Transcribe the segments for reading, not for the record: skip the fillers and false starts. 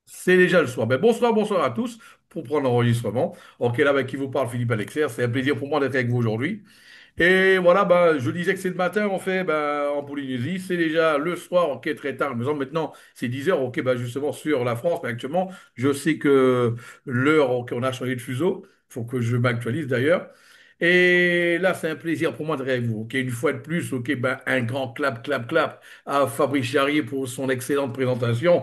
C'est déjà le soir. Ben, bonsoir, bonsoir à tous pour prendre l'enregistrement. Ok, là, ben, qui vous parle, Philippe Alexer. C'est un plaisir pour moi d'être avec vous aujourd'hui. Et voilà, ben, je disais que c'est le matin, en fait, ben, en Polynésie. C'est déjà le soir, ok, très tard. Mais maintenant, c'est 10 heures, ok, ben, justement, sur la France. Mais actuellement, je sais que l'heure, ok, on a changé de fuseau. Il faut que je m'actualise d'ailleurs. Et là, c'est un plaisir pour moi de avec vous. Ok, une fois de plus, ok, ben, un grand clap, clap, clap à Fabrice Charrier pour son excellente présentation.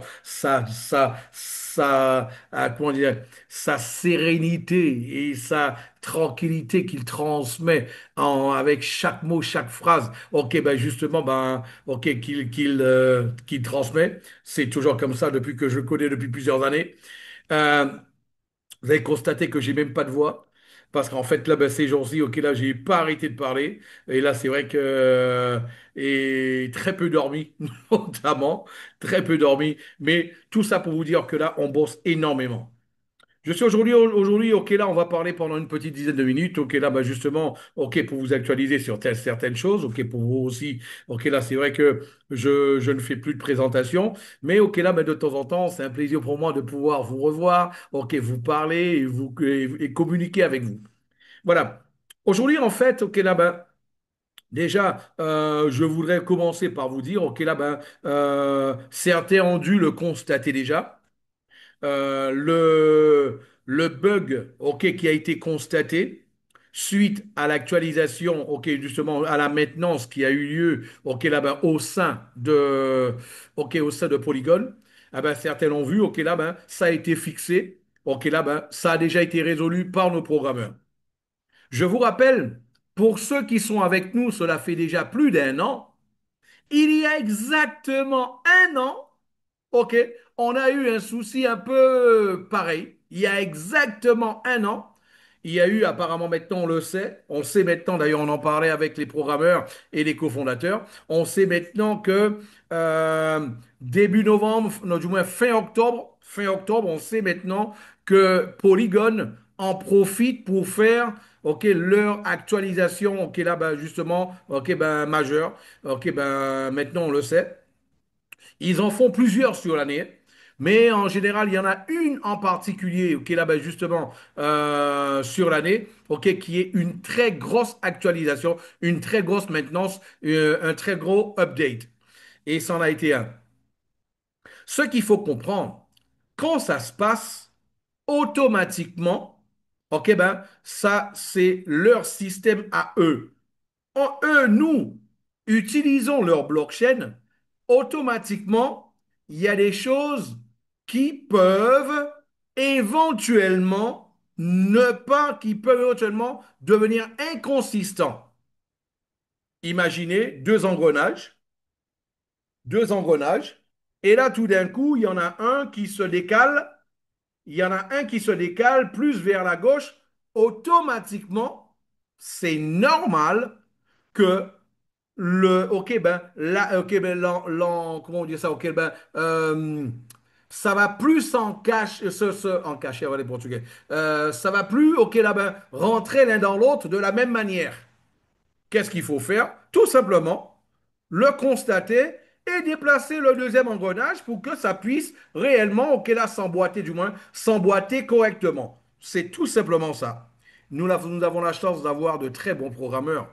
Comment dire, sa sérénité et sa tranquillité qu'il transmet avec chaque mot, chaque phrase, ok, ben justement, ben, ok, qu'il transmet. C'est toujours comme ça depuis que je le connais depuis plusieurs années. Euh, vous avez constaté que j'ai même pas de voix. Parce qu'en fait, là, ben, ces jours-ci, ok, là, j'ai pas arrêté de parler. Et là, c'est vrai que. Et très peu dormi, notamment. Très peu dormi. Mais tout ça pour vous dire que là, on bosse énormément. Je suis aujourd'hui, ok, là, on va parler pendant une petite dizaine de minutes. Ok, là, bah, justement, ok, pour vous actualiser sur certaines choses. Ok, pour vous aussi. Ok, là, c'est vrai que je ne fais plus de présentation. Mais ok, là, bah, de temps en temps, c'est un plaisir pour moi de pouvoir vous revoir. Ok, vous parler et communiquer avec vous. Voilà. Aujourd'hui, en fait, ok, là, bah, déjà, je voudrais commencer par vous dire, ok, là, bah, certains ont dû le constater déjà. Le bug ok, qui a été constaté suite à l'actualisation, ok, justement à la maintenance qui a eu lieu ok, là-bas, au sein de Polygon, ah ben, certains l'ont vu, ok, là, ben, ça a été fixé, ok, là, ben, ça a déjà été résolu par nos programmeurs. Je vous rappelle, pour ceux qui sont avec nous, cela fait déjà plus d'un an, il y a exactement un an, OK, on a eu un souci un peu pareil. Il y a exactement un an, il y a eu, apparemment maintenant on sait maintenant, d'ailleurs on en parlait avec les programmeurs et les cofondateurs, on sait maintenant que euh, début novembre, non, du moins fin octobre, on sait maintenant que Polygon en profite pour faire ok, leur actualisation, ok, là, ben, justement, ok, ben, majeure, ok, ben, maintenant on le sait. Ils en font plusieurs sur l'année. Mais en général, il y en a une en particulier qui est là-bas justement sur l'année, ok, qui est une très grosse actualisation, une très grosse maintenance, un très gros update. Et ça en a été un. Ce qu'il faut comprendre, quand ça se passe, automatiquement, ok, ben, ça, c'est leur système à eux. Eux, nous, utilisons leur blockchain, automatiquement, il y a des choses qui peuvent éventuellement qui peuvent éventuellement devenir inconsistants. Imaginez deux engrenages, et là, tout d'un coup, il y en a un qui se décale, il y en a un qui se décale plus vers la gauche, automatiquement, c'est normal que ok, ben, là, ok, ben, comment on dit ça, ok, ben, ça va plus en cache, en cacher, voilà les Portugais. Ça va plus, ok, là, ben, rentrer l'un dans l'autre de la même manière. Qu'est-ce qu'il faut faire? Tout simplement, le constater et déplacer le deuxième engrenage pour que ça puisse réellement, ok, là, s'emboîter, du moins, s'emboîter correctement. C'est tout simplement ça. Nous avons la chance d'avoir de très bons programmeurs.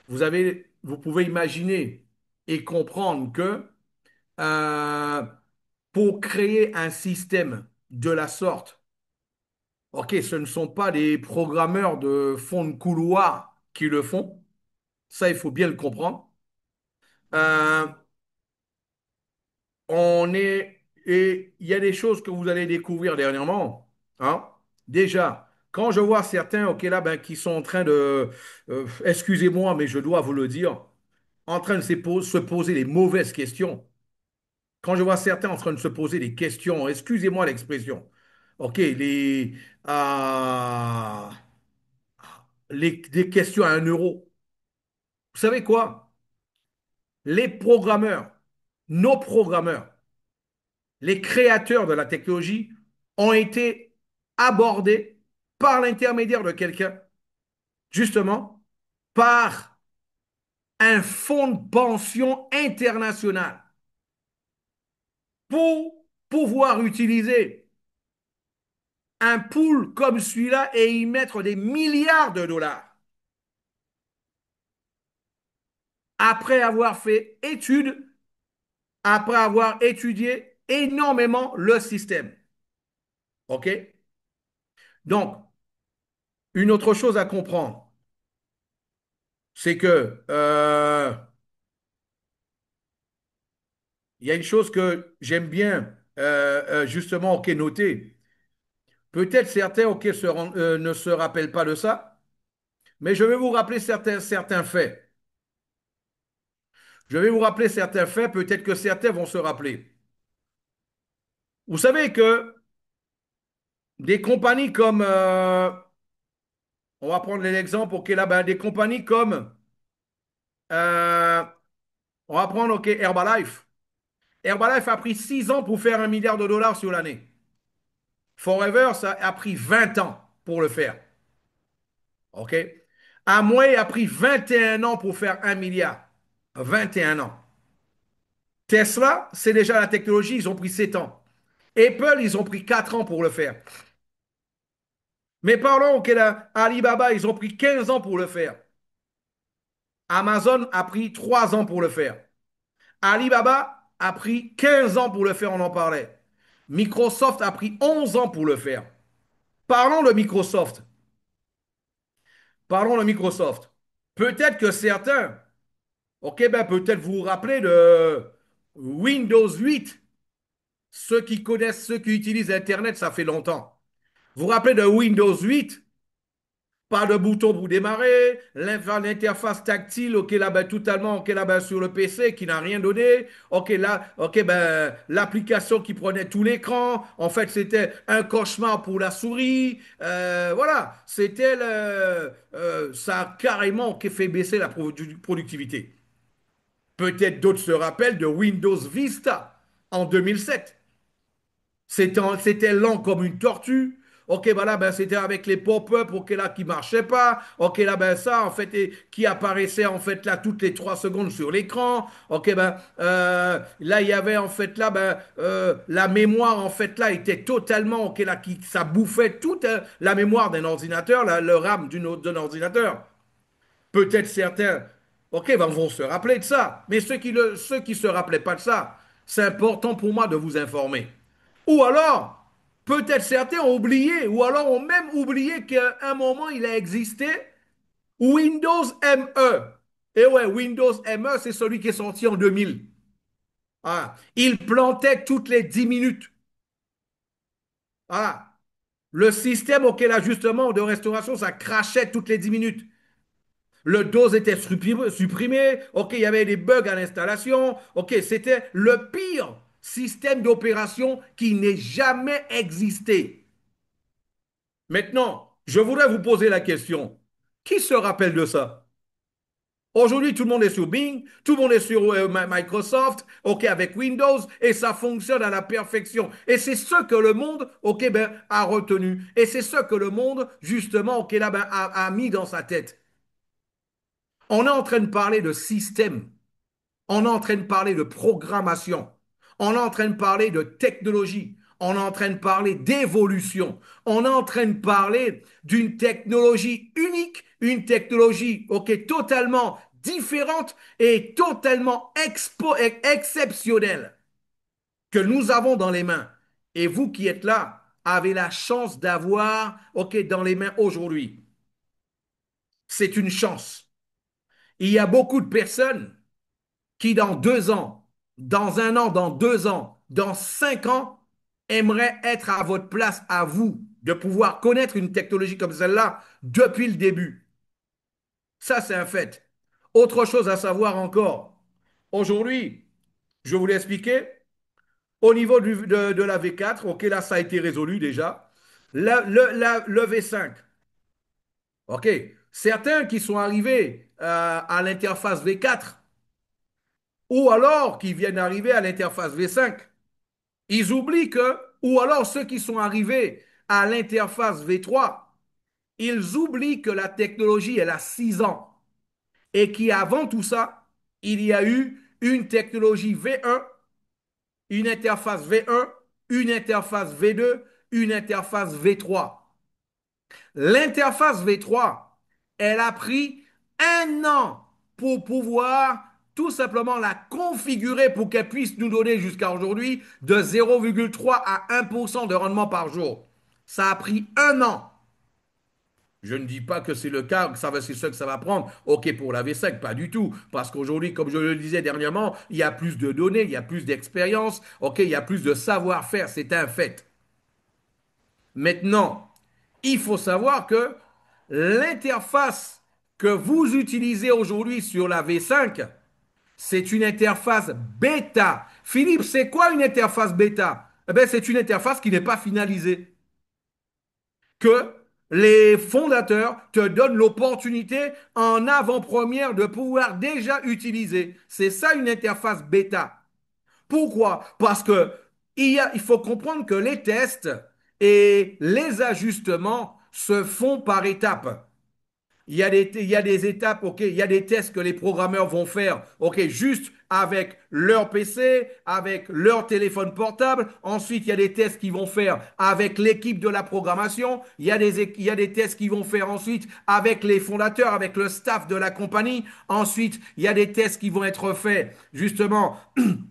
Vous pouvez imaginer et comprendre que euh, pour créer un système de la sorte, ok, ce ne sont pas des programmeurs de fond de couloir qui le font, ça il faut bien le comprendre. Euh, et il y a des choses que vous allez découvrir dernièrement, hein. Déjà, quand je vois certains, ok, là, ben, qui sont en train excusez-moi, mais je dois vous le dire, en train de se poser les mauvaises questions. Quand je vois certains en train de se poser des questions, excusez-moi l'expression, ok, euh, des questions à 1 euro. Vous savez quoi? Les programmeurs, nos programmeurs, les créateurs de la technologie ont été abordés par l'intermédiaire de quelqu'un, justement, par un fonds de pension international. pour pouvoir utiliser un pool comme celui-là et y mettre des milliards de dollars après avoir fait étude, après avoir étudié énormément le système. OK? Donc, une autre chose à comprendre, c'est que il y a une chose que j'aime bien justement OK, noter. Peut-être certains OK, ne se rappellent pas de ça, mais je vais vous rappeler certains faits. Je vais vous rappeler certains faits, peut-être que certains vont se rappeler. Vous savez que des compagnies comme, on va prendre l'exemple, OK, là, ben, des compagnies comme, euh, on va prendre, OK, Herbalife. Herbalife a pris 6 ans pour faire 1 milliard de dollars sur l'année. Forever, ça a pris 20 ans pour le faire. OK? Amway a pris 21 ans pour faire 1 milliard. 21 ans. Tesla, c'est déjà la technologie, ils ont pris 7 ans. Apple, ils ont pris 4 ans pour le faire. Mais parlons, OK, là, Alibaba, ils ont pris 15 ans pour le faire. Amazon a pris 3 ans pour le faire. Alibaba a pris 15 ans pour le faire, on en parlait. Microsoft a pris 11 ans pour le faire. Parlons de Microsoft. Parlons de Microsoft. Peut-être que certains, OK, ben peut-être vous vous rappelez de Windows 8. Ceux qui connaissent, ceux qui utilisent Internet, ça fait longtemps. Vous vous rappelez de Windows 8? Pas de bouton pour démarrer, l'interface tactile, ok là ben totalement, ok là ben sur le PC qui n'a rien donné, ok là, ok ben l'application qui prenait tout l'écran, en fait c'était un cauchemar pour la souris, voilà, ça a carrément fait baisser la productivité. Peut-être d'autres se rappellent de Windows Vista en 2007. C'était lent comme une tortue. Ok, ben là, ben, c'était avec les pop-up, ok, là, qui marchaient pas. Ok, là, ben, ça, en fait, qui apparaissait, en fait, là, toutes les 3 secondes sur l'écran. Ok, ben, là, il y avait, en fait, là, ben, la mémoire, en fait, là, était totalement, ok, là, ça bouffait toute la mémoire d'un ordinateur, le RAM d'un ordinateur. Peut-être certains, ok, ben, vont se rappeler de ça. Mais ceux qui se rappelaient pas de ça, c'est important pour moi de vous informer. Ou alors, peut-être certains ont oublié, ou alors ont même oublié qu'à un moment, il a existé Windows ME. Et ouais, Windows ME, c'est celui qui est sorti en 2000. Ah, il plantait toutes les 10 minutes. Ah, le système auquel ajustement de restauration, ça crachait toutes les 10 minutes. Le dose était supprimé. OK, il y avait des bugs à l'installation. OK, c'était le pire système d'opération qui n'ait jamais existé. Maintenant, je voudrais vous poser la question. Qui se rappelle de ça? Aujourd'hui, tout le monde est sur Bing, tout le monde est sur Microsoft, OK, avec Windows, et ça fonctionne à la perfection. Et c'est ce que le monde, OK, ben, a retenu. Et c'est ce que le monde, justement, OK, là, ben, a mis dans sa tête. On est en train de parler de système. On est en train de parler de programmation. On est en train de parler de technologie. On est en train de parler d'évolution. On est en train de parler d'une technologie unique, une technologie ok, totalement différente et totalement exceptionnelle que nous avons dans les mains. Et vous qui êtes là, avez la chance d'avoir ok, dans les mains aujourd'hui. C'est une chance. Il y a beaucoup de personnes qui dans 2 ans, dans un an, dans 2 ans, dans 5 ans, aimerait être à votre place, à vous, de pouvoir connaître une technologie comme celle-là depuis le début. Ça, c'est un fait. Autre chose à savoir encore. Aujourd'hui, je vous l'ai expliqué, au niveau de la V4, ok, là, ça a été résolu déjà. Le V5, ok. Certains qui sont arrivés à l'interface V4, ou alors qui viennent d'arriver à l'interface V5, ils oublient que, ou alors ceux qui sont arrivés à l'interface V3, ils oublient que la technologie, elle a 6 ans et qu'avant tout ça, il y a eu une technologie V1 une interface V1, une interface V2, une interface V3. L'interface V3, elle a pris un an pour pouvoir tout simplement la configurer pour qu'elle puisse nous donner jusqu'à aujourd'hui de 0,3 à 1% de rendement par jour. Ça a pris un an. Je ne dis pas que c'est le cas, que c'est ce que ça va prendre. OK, pour la V5, pas du tout. Parce qu'aujourd'hui, comme je le disais dernièrement, il y a plus de données, il y a plus d'expérience, OK, il y a plus de savoir-faire, c'est un fait. Maintenant, il faut savoir que l'interface que vous utilisez aujourd'hui sur la V5, c'est une interface bêta. Philippe, c'est quoi une interface bêta? Eh bien, c'est une interface qui n'est pas finalisée. Que les fondateurs te donnent l'opportunité en avant-première de pouvoir déjà utiliser. C'est ça une interface bêta. Pourquoi? Parce que il faut comprendre que les tests et les ajustements se font par étapes. Il y a des étapes, ok, il y a des tests que les programmeurs vont faire, ok, juste avec leur PC, avec leur téléphone portable. Ensuite, il y a des tests qu'ils vont faire avec l'équipe de la programmation. Il y a des tests qu'ils vont faire ensuite avec les fondateurs, avec le staff de la compagnie. Ensuite, il y a des tests qui vont être faits, justement,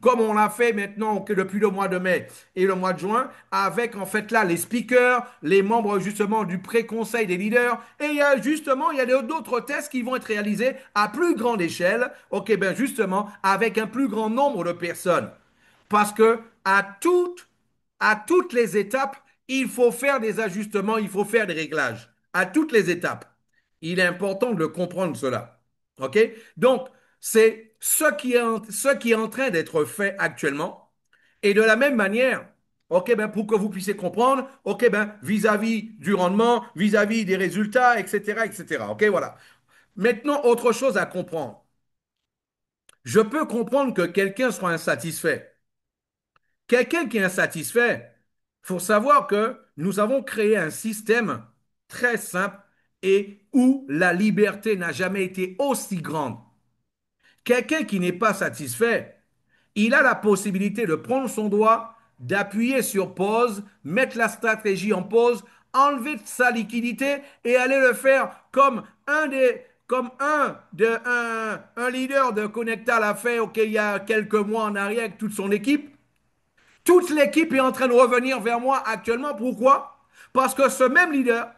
comme on l'a fait maintenant depuis le mois de mai et le mois de juin, avec en fait là les speakers, les membres justement du pré-conseil des leaders. Et il y a d'autres tests qui vont être réalisés à plus grande échelle, ok, ben justement, avec un plus grand nombre de personnes. Parce que à toutes les étapes, il faut faire des ajustements, il faut faire des réglages. À toutes les étapes. Il est important de le comprendre cela. OK? Donc, c'est ce qui est en train d'être fait actuellement. Et de la même manière, OK, ben, pour que vous puissiez comprendre, OK, ben, vis-à-vis du rendement, vis-à-vis des résultats, etc., etc. OK, voilà. Maintenant, autre chose à comprendre. Je peux comprendre que quelqu'un soit insatisfait. Quelqu'un qui est insatisfait, il faut savoir que nous avons créé un système très simple et où la liberté n'a jamais été aussi grande. Quelqu'un qui n'est pas satisfait, il a la possibilité de prendre son doigt, d'appuyer sur pause, mettre la stratégie en pause, enlever sa liquidité et aller le faire un leader de Connecta l'a fait il y a quelques mois en arrière avec toute son équipe. Toute l'équipe est en train de revenir vers moi actuellement. Pourquoi? Parce que ce même leader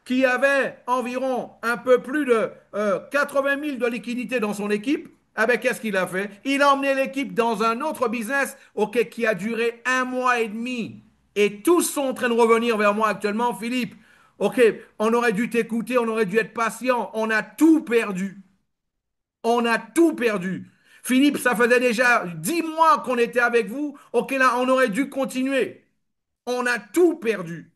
qui avait environ un peu plus de 80 000 de liquidités dans son équipe, eh ben, qu'est-ce qu'il a fait? Il a emmené l'équipe dans un autre business qui a duré un mois et demi. Et tous sont en train de revenir vers moi actuellement. Philippe, OK, on aurait dû t'écouter, on aurait dû être patient. On a tout perdu. On a tout perdu. Philippe, ça faisait déjà 10 mois qu'on était avec vous. OK, là, on aurait dû continuer. On a tout perdu.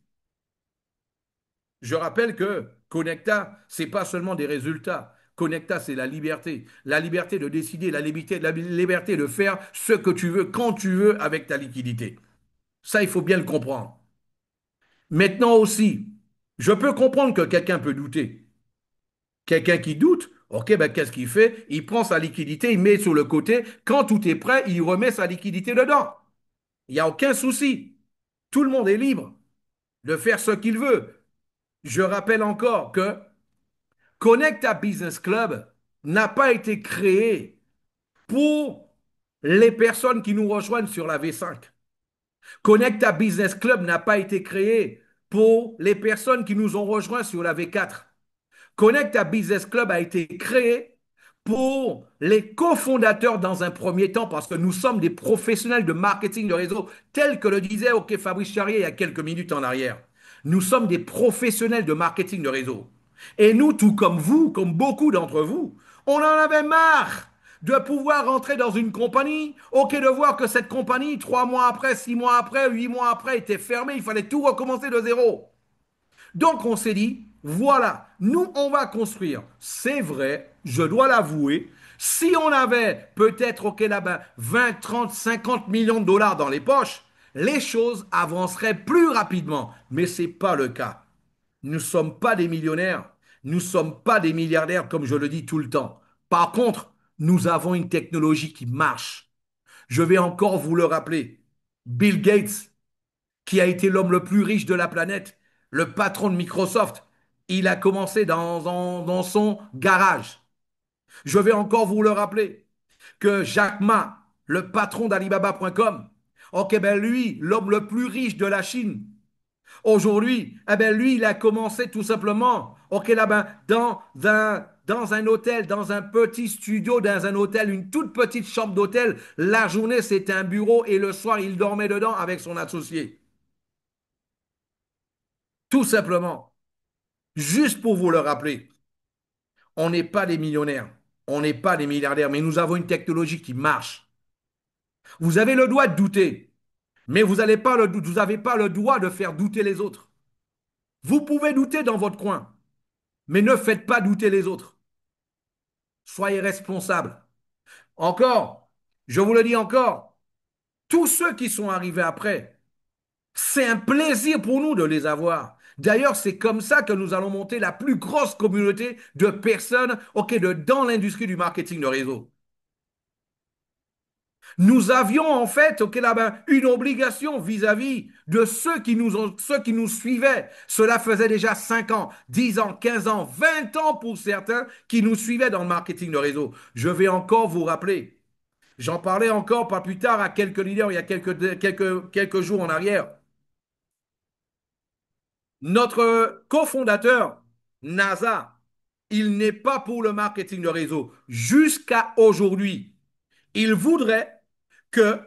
Je rappelle que Connecta, c'est pas seulement des résultats. Connecta, c'est la liberté. La liberté de décider, la liberté de faire ce que tu veux, quand tu veux, avec ta liquidité. Ça, il faut bien le comprendre. Maintenant aussi, je peux comprendre que quelqu'un peut douter. Quelqu'un qui doute, ok, ben qu'est-ce qu'il fait? Il prend sa liquidité, il met sur le côté. Quand tout est prêt, il remet sa liquidité dedans. Il n'y a aucun souci. Tout le monde est libre de faire ce qu'il veut. Je rappelle encore que Connecta Business Club n'a pas été créé pour les personnes qui nous rejoignent sur la V5. Connecta Business Club n'a pas été créé pour les personnes qui nous ont rejoints sur la V4. Connecta Business Club a été créé pour les cofondateurs dans un premier temps parce que nous sommes des professionnels de marketing de réseau, tel que le disait OK Fabrice Charrier il y a quelques minutes en arrière. Nous sommes des professionnels de marketing de réseau. Et nous, tout comme vous, comme beaucoup d'entre vous, on en avait marre de pouvoir rentrer dans une compagnie, OK, de voir que cette compagnie, 3 mois après, 6 mois après, 8 mois après, était fermée, il fallait tout recommencer de zéro. Donc on s'est dit, voilà, nous on va construire. C'est vrai, je dois l'avouer, si on avait peut-être OK là-bas 20, 30, 50 millions de dollars dans les poches, les choses avanceraient plus rapidement. Mais ce n'est pas le cas. Nous ne sommes pas des millionnaires, nous ne sommes pas des milliardaires comme je le dis tout le temps. Par contre, nous avons une technologie qui marche. Je vais encore vous le rappeler. Bill Gates, qui a été l'homme le plus riche de la planète, le patron de Microsoft, il a commencé dans son garage. Je vais encore vous le rappeler que Jack Ma, le patron d'Alibaba.com, ok, ben lui, l'homme le plus riche de la Chine, aujourd'hui, eh ben lui, il a commencé tout simplement, ok, là, ben, dans un hôtel, dans un petit studio, dans un hôtel, une toute petite chambre d'hôtel. La journée, c'était un bureau et le soir, il dormait dedans avec son associé. Tout simplement. Juste pour vous le rappeler, on n'est pas des millionnaires, on n'est pas des milliardaires, mais nous avons une technologie qui marche. Vous avez le droit de douter, mais vous n'avez pas, vous avez pas le droit de faire douter les autres. Vous pouvez douter dans votre coin, mais ne faites pas douter les autres. Soyez responsables. Encore, je vous le dis encore, tous ceux qui sont arrivés après, c'est un plaisir pour nous de les avoir. D'ailleurs, c'est comme ça que nous allons monter la plus grosse communauté de personnes dans l'industrie du marketing de réseau. Nous avions en fait là-bas, une obligation vis-à-vis de ceux qui nous suivaient. Cela faisait déjà 5 ans, 10 ans, 15 ans, 20 ans pour certains qui nous suivaient dans le marketing de réseau. Je vais encore vous rappeler. J'en parlais encore pas plus tard à quelques leaders il y a quelques jours en arrière. Notre cofondateur, NASA, il n'est pas pour le marketing de réseau. Jusqu'à aujourd'hui, il voudrait que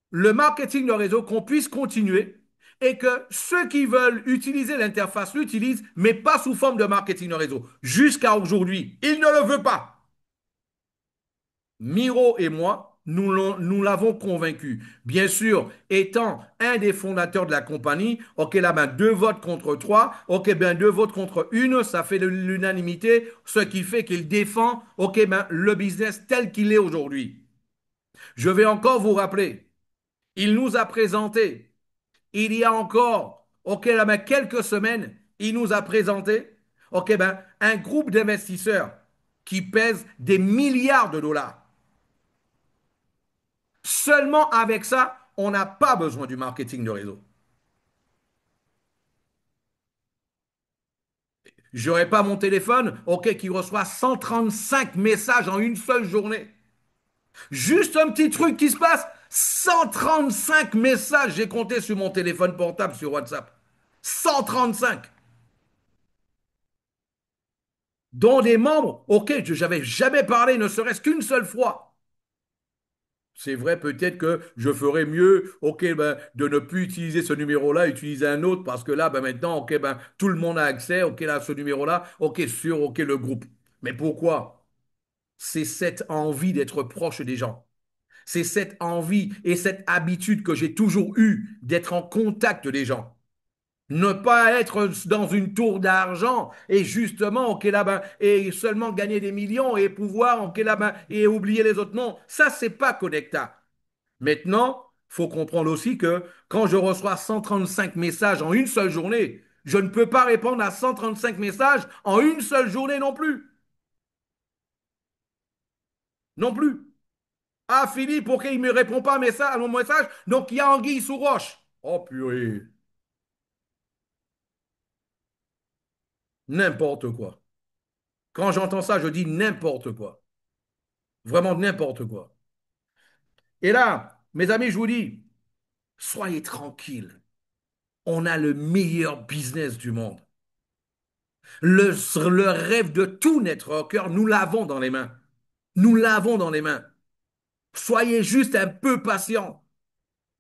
le marketing de réseau, qu'on puisse continuer et que ceux qui veulent utiliser l'interface l'utilisent, mais pas sous forme de marketing de réseau. Jusqu'à aujourd'hui, il ne le veut pas. Miro et moi, nous l'avons convaincu. Bien sûr, étant un des fondateurs de la compagnie, ok, là, ben, 2 votes contre 3, ok, ben, 2 votes contre une, ça fait de l'unanimité, ce qui fait qu'il défend, ok, ben, le business tel qu'il est aujourd'hui. Je vais encore vous rappeler, il nous a présenté, il y a encore, ok, là, ben, quelques semaines, il nous a présenté, ok, ben, un groupe d'investisseurs qui pèse des milliards de dollars. Seulement avec ça, on n'a pas besoin du marketing de réseau. J'aurais pas mon téléphone, ok, qui reçoit 135 messages en une seule journée. Juste un petit truc qui se passe, 135 messages, j'ai compté sur mon téléphone portable sur WhatsApp. 135, dont des membres, ok, je n'avais jamais parlé, ne serait-ce qu'une seule fois. C'est vrai, peut-être que je ferais mieux, ok, ben, de ne plus utiliser ce numéro-là, utiliser un autre, parce que là, ben, maintenant, ok, ben, tout le monde a accès, ok, là, ce numéro-là, ok, sur, ok, le groupe. Mais pourquoi? C'est cette envie d'être proche des gens. C'est cette envie et cette habitude que j'ai toujours eue d'être en contact des gens. Ne pas être dans une tour d'argent et justement, ok, là, ben, et seulement gagner des millions et pouvoir, ok, là, ben, et oublier les autres. Non, ça, c'est pas connectable. Maintenant, il faut comprendre aussi que quand je reçois 135 messages en une seule journée, je ne peux pas répondre à 135 messages en une seule journée non plus. Non plus. Ah, Philippe, ok, il ne me répond pas à mon message, donc il y a anguille sous roche. Oh purée, n'importe quoi. Quand j'entends ça, je dis n'importe quoi. Vraiment n'importe quoi. Et là, mes amis, je vous dis, soyez tranquilles. On a le meilleur business du monde. Le, le rêve de tout networker, nous l'avons dans les mains. Nous l'avons dans les mains. Soyez juste un peu patient.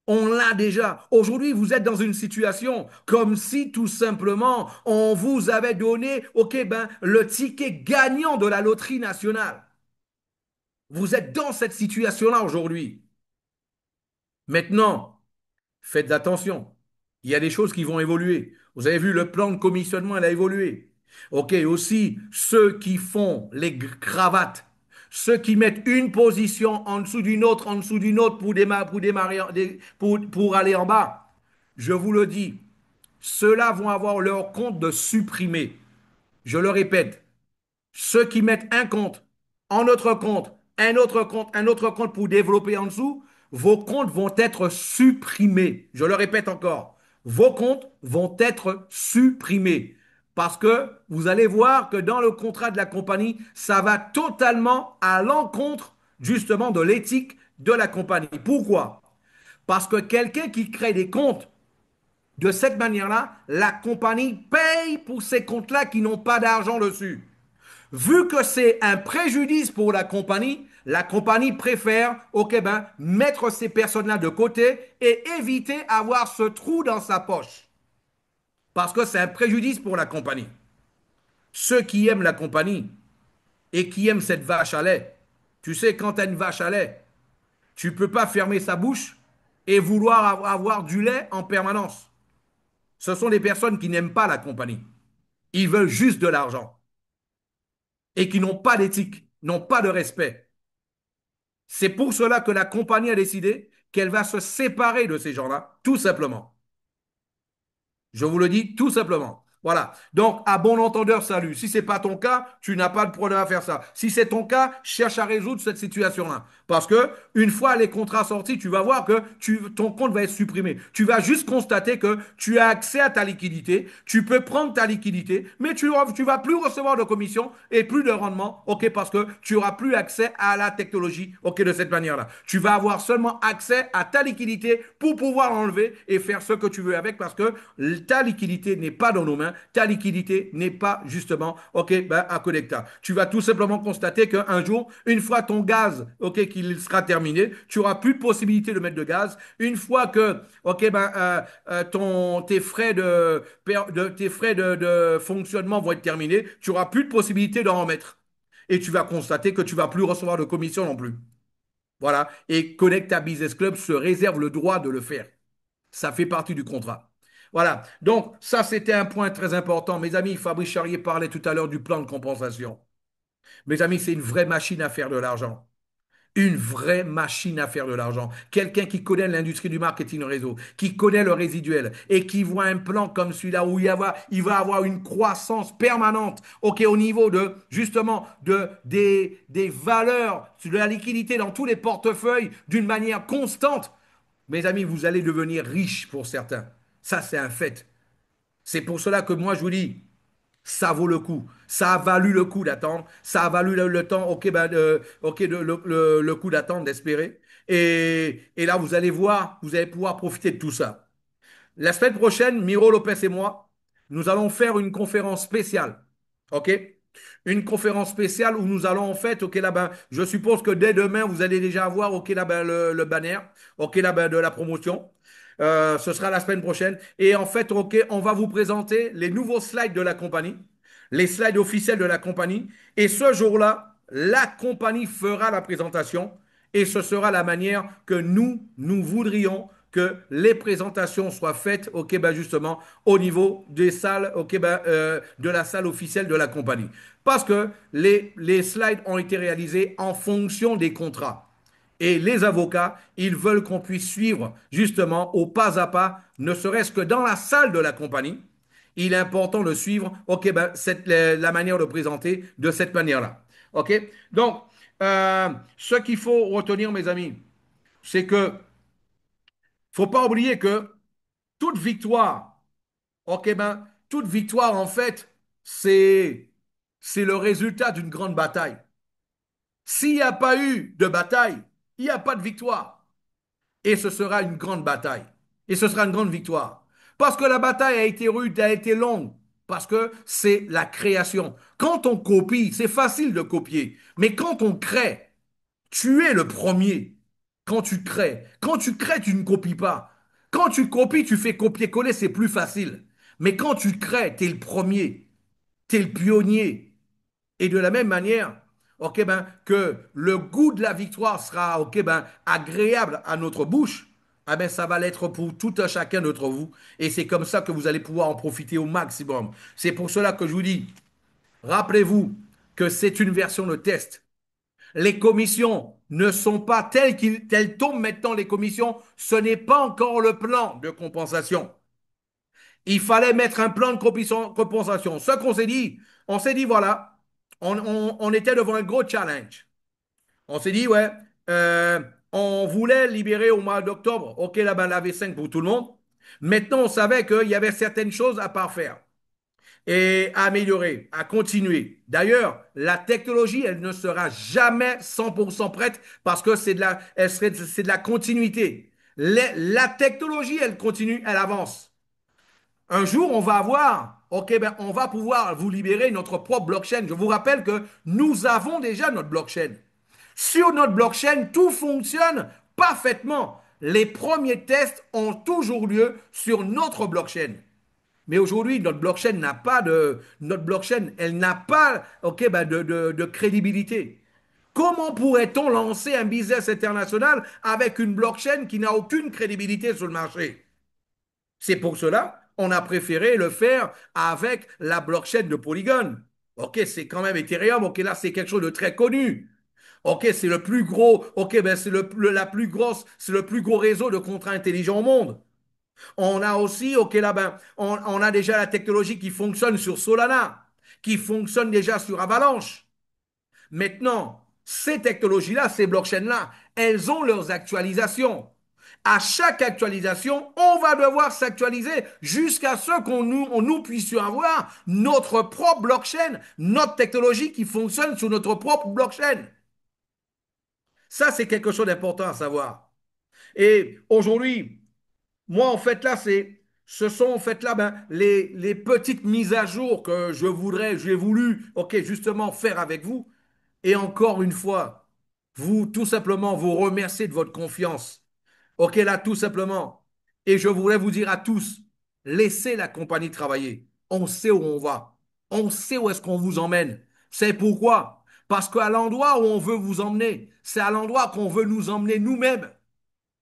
On l'a déjà. Aujourd'hui, vous êtes dans une situation comme si tout simplement on vous avait donné, ok, ben, le ticket gagnant de la loterie nationale. Vous êtes dans cette situation-là aujourd'hui. Maintenant, faites attention. Il y a des choses qui vont évoluer. Vous avez vu, le plan de commissionnement, elle a évolué. OK, aussi, ceux qui font les cravates, ceux qui mettent une position en dessous d'une autre pour démarrer, pour aller en bas, je vous le dis, ceux-là vont avoir leur compte de supprimer. Je le répète, ceux qui mettent un compte, un autre compte, un autre compte, un autre compte pour développer en dessous, vos comptes vont être supprimés. Je le répète encore, vos comptes vont être supprimés. Parce que vous allez voir que dans le contrat de la compagnie, ça va totalement à l'encontre justement de l'éthique de la compagnie. Pourquoi? Parce que quelqu'un qui crée des comptes de cette manière-là, la compagnie paye pour ces comptes-là qui n'ont pas d'argent dessus. Vu que c'est un préjudice pour la compagnie préfère, ok ben, mettre ces personnes-là de côté et éviter avoir ce trou dans sa poche. Parce que c'est un préjudice pour la compagnie. Ceux qui aiment la compagnie et qui aiment cette vache à lait, tu sais, quand tu as une vache à lait, tu ne peux pas fermer sa bouche et vouloir avoir du lait en permanence. Ce sont des personnes qui n'aiment pas la compagnie. Ils veulent juste de l'argent et qui n'ont pas d'éthique, n'ont pas de respect. C'est pour cela que la compagnie a décidé qu'elle va se séparer de ces gens-là, tout simplement. Je vous le dis tout simplement. Voilà. Donc, à bon entendeur, salut. Si ce n'est pas ton cas, tu n'as pas de problème à faire ça. Si c'est ton cas, cherche à résoudre cette situation-là. Parce que une fois les contrats sortis, tu vas voir que ton compte va être supprimé. Tu vas juste constater que tu as accès à ta liquidité, tu peux prendre ta liquidité, mais tu ne vas plus recevoir de commission et plus de rendement, ok, parce que tu n'auras plus accès à la technologie, ok, de cette manière-là. Tu vas avoir seulement accès à ta liquidité pour pouvoir enlever et faire ce que tu veux avec parce que ta liquidité n'est pas dans nos mains, ta liquidité n'est pas justement, ok, ben, à Connecta. Tu vas tout simplement constater qu'un jour, une fois ton gaz, ok, qu'il sera terminé, tu auras plus de possibilité de mettre de gaz. Une fois que, ok, ben, tes frais de fonctionnement vont être terminés, tu auras plus de possibilité d'en remettre. Et tu vas constater que tu vas plus recevoir de commission non plus. Voilà. Et Connecta Business Club se réserve le droit de le faire. Ça fait partie du contrat. Voilà. Donc, ça, c'était un point très important. Mes amis, Fabrice Charrier parlait tout à l'heure du plan de compensation. Mes amis, c'est une vraie machine à faire de l'argent. Une vraie machine à faire de l'argent. Quelqu'un qui connaît l'industrie du marketing réseau, qui connaît le résiduel et qui voit un plan comme celui-là où il va avoir une croissance permanente, ok, au niveau de justement des valeurs, de la liquidité dans tous les portefeuilles d'une manière constante. Mes amis, vous allez devenir riches pour certains. Ça, c'est un fait. C'est pour cela que moi, je vous dis, ça vaut le coup. Ça a valu le coup d'attendre. Ça a valu le temps, ok, ben, ok, le coup d'attendre, d'espérer. Et là, vous allez voir, vous allez pouvoir profiter de tout ça. La semaine prochaine, Miro Lopez et moi, nous allons faire une conférence spéciale. OK? Une conférence spéciale où nous allons en fait, OK, là-bas, je suppose que dès demain, vous allez déjà avoir, OK, là-bas, le banner, OK, là-bas, de la promotion. Ce sera la semaine prochaine. Et en fait, OK, on va vous présenter les nouveaux slides de la compagnie, les slides officiels de la compagnie. Et ce jour-là, la compagnie fera la présentation et ce sera la manière que nous voudrions que les présentations soient faites, ok, ben justement, au niveau des salles, ok, ben, de la salle officielle de la compagnie. Parce que les slides ont été réalisés en fonction des contrats. Et les avocats, ils veulent qu'on puisse suivre justement au pas à pas, ne serait-ce que dans la salle de la compagnie. Il est important de suivre, ok, ben, la manière de présenter de cette manière-là. Ok? Donc, ce qu'il faut retenir, mes amis, c'est que faut pas oublier que toute victoire, ok ben, toute victoire en fait, c'est le résultat d'une grande bataille. S'il n'y a pas eu de bataille, il n'y a pas de victoire. Et ce sera une grande bataille. Et ce sera une grande victoire. Parce que la bataille a été rude, a été longue. Parce que c'est la création. Quand on copie, c'est facile de copier. Mais quand on crée, tu es le premier quand tu crées. Quand tu crées, tu ne copies pas. Quand tu copies, tu fais copier-coller, c'est plus facile. Mais quand tu crées, tu es le premier, tu es le pionnier. Et de la même manière, ok ben, que le goût de la victoire sera ok ben, agréable à notre bouche, ah ben, ça va l'être pour tout un chacun d'entre vous. Et c'est comme ça que vous allez pouvoir en profiter au maximum. C'est pour cela que je vous dis, rappelez-vous que c'est une version de test. Les commissions ne sont pas telles tombent maintenant les commissions. Ce n'est pas encore le plan de compensation. Il fallait mettre un plan de compensation. Ce qu'on s'est dit, on s'est dit, voilà, on était devant un gros challenge. On s'est dit, ouais, on voulait libérer au mois d'octobre, OK, là, ben, la V5 pour tout le monde. Maintenant, on savait qu'il y avait certaines choses à parfaire et à améliorer, à continuer. D'ailleurs, la technologie, elle ne sera jamais 100% prête parce que c'est de la continuité. La technologie, elle continue, elle avance. Un jour, on va avoir, OK, ben, on va pouvoir vous libérer notre propre blockchain. Je vous rappelle que nous avons déjà notre blockchain. Sur notre blockchain, tout fonctionne parfaitement. Les premiers tests ont toujours lieu sur notre blockchain. Mais aujourd'hui, notre blockchain, elle n'a pas, OK, ben de crédibilité. Comment pourrait-on lancer un business international avec une blockchain qui n'a aucune crédibilité sur le marché? C'est pour cela on a préféré le faire avec la blockchain de Polygon. OK, c'est quand même Ethereum. OK, là, c'est quelque chose de très connu. OK, c'est le plus gros. OK, ben c'est la plus grosse, c'est le plus gros réseau de contrats intelligents au monde. On a aussi, OK, là, ben, on a déjà la technologie qui fonctionne sur Solana, qui fonctionne déjà sur Avalanche. Maintenant, ces technologies-là, ces blockchains-là, elles ont leurs actualisations. À chaque actualisation, on va devoir s'actualiser jusqu'à ce nous puissions avoir notre propre blockchain, notre technologie qui fonctionne sur notre propre blockchain. Ça, c'est quelque chose d'important à savoir. Et aujourd'hui, moi, en fait, là, ce sont en fait là les petites mises à jour que j'ai voulu, OK, justement faire avec vous. Et encore une fois, vous, tout simplement, vous remercier de votre confiance. OK, là, tout simplement. Et je voudrais vous dire à tous, laissez la compagnie travailler. On sait où on va. On sait où est-ce qu'on vous emmène. C'est pourquoi? Parce qu'à l'endroit où on veut vous emmener, c'est à l'endroit qu'on veut nous emmener nous-mêmes.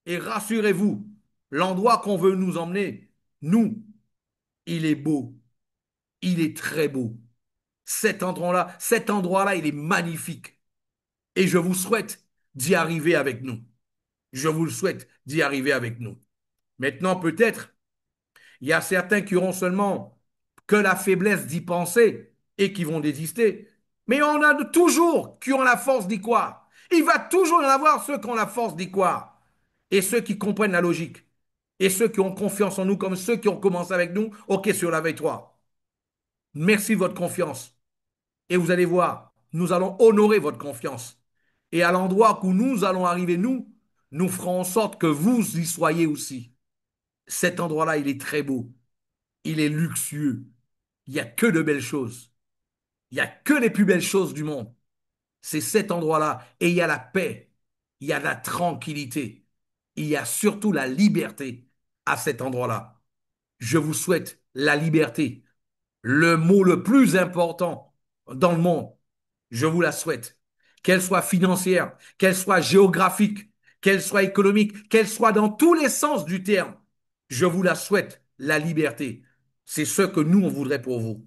Et rassurez-vous, l'endroit qu'on veut nous emmener, nous, il est beau. Il est très beau. Cet endroit-là, il est magnifique. Et je vous souhaite d'y arriver avec nous. Je vous le souhaite d'y arriver avec nous. Maintenant, peut-être, il y a certains qui auront seulement que la faiblesse d'y penser et qui vont désister. Mais on a toujours qui ont la force d'y croire. Il va toujours y en avoir ceux qui ont la force d'y croire. Et ceux qui comprennent la logique. Et ceux qui ont confiance en nous, comme ceux qui ont commencé avec nous, OK, sur la veille 3. Merci de votre confiance. Et vous allez voir, nous allons honorer votre confiance. Et à l'endroit où nous allons arriver, nous ferons en sorte que vous y soyez aussi. Cet endroit-là, il est très beau. Il est luxueux. Il n'y a que de belles choses. Il n'y a que les plus belles choses du monde. C'est cet endroit-là. Et il y a la paix. Il y a la tranquillité. Il y a surtout la liberté à cet endroit-là. Je vous souhaite la liberté, le mot le plus important dans le monde. Je vous la souhaite. Qu'elle soit financière, qu'elle soit géographique, qu'elle soit économique, qu'elle soit dans tous les sens du terme. Je vous la souhaite, la liberté. C'est ce que nous, on voudrait pour vous.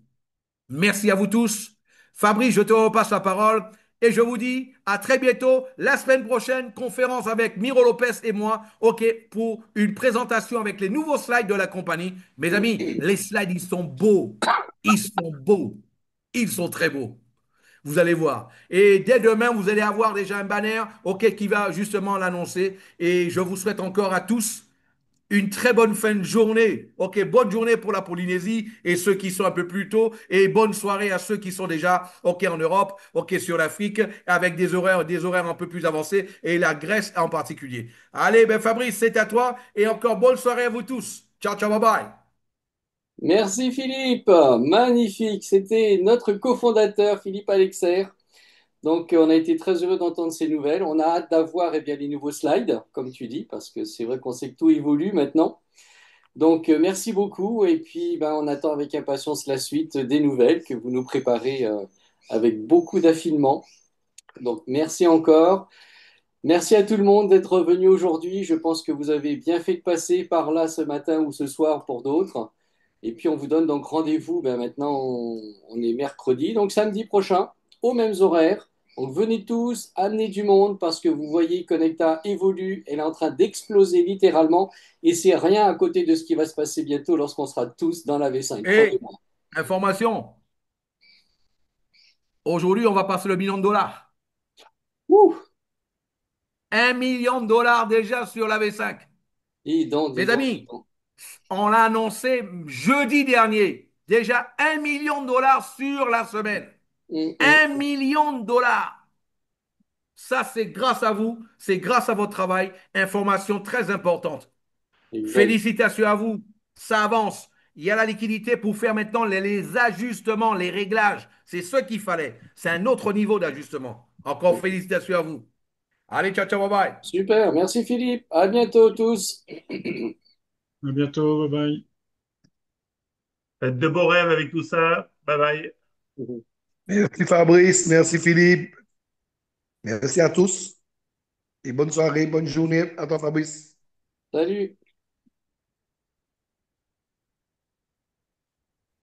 Merci à vous tous. Fabrice, je te repasse la parole et je vous dis à très bientôt, la semaine prochaine, conférence avec Miro Lopez et moi, OK, pour une présentation avec les nouveaux slides de la compagnie. Mes amis, les slides, ils sont beaux. Ils sont beaux. Ils sont très beaux. Vous allez voir. Et dès demain, vous allez avoir déjà un banner, OK, qui va justement l'annoncer. Et je vous souhaite encore à tous une très bonne fin de journée. OK, bonne journée pour la Polynésie et ceux qui sont un peu plus tôt. Et bonne soirée à ceux qui sont déjà, OK, en Europe, OK, sur l'Afrique, avec des horaires un peu plus avancés et la Grèce en particulier. Allez, ben Fabrice, c'est à toi. Et encore bonne soirée à vous tous. Ciao, ciao, bye bye. Merci Philippe, magnifique. C'était notre cofondateur Philippe Alexer. Donc on a été très heureux d'entendre ces nouvelles. On a hâte d'avoir eh bien, les nouveaux slides, comme tu dis, parce que c'est vrai qu'on sait que tout évolue maintenant. Donc merci beaucoup et puis ben, on attend avec impatience la suite des nouvelles que vous nous préparez avec beaucoup d'affinement. Donc merci encore. Merci à tout le monde d'être venu aujourd'hui. Je pense que vous avez bien fait de passer par là ce matin ou ce soir pour d'autres. Et puis on vous donne donc rendez-vous. Ben maintenant, on est mercredi, donc samedi prochain, aux mêmes horaires. Donc venez tous, amenez du monde parce que vous voyez, Connecta évolue. Elle est en train d'exploser littéralement. Et c'est rien à côté de ce qui va se passer bientôt lorsqu'on sera tous dans la V5. Et Croyez-moi. information, aujourd'hui, on va passer le million de dollars. Ouh 1 million de dollars déjà sur la V5. Dis Mes donc, dis amis, donc. on l'a annoncé jeudi dernier. Déjà 1 million de dollars sur la semaine. un Hum. million de dollars. Ça, c'est grâce à vous, c'est grâce à votre travail. Information très importante. Exact. Félicitations à vous. Ça avance. Il y a la liquidité pour faire maintenant les ajustements, les réglages. C'est ce qu'il fallait. C'est un autre niveau d'ajustement. Encore félicitations à vous. Allez, ciao, ciao, bye bye. Super, merci Philippe. À bientôt tous. À bientôt, bye bye. Faites de beaux rêves avec tout ça. Bye bye. Merci Fabrice, merci Philippe, merci à tous et bonne soirée, bonne journée à toi Fabrice. Salut.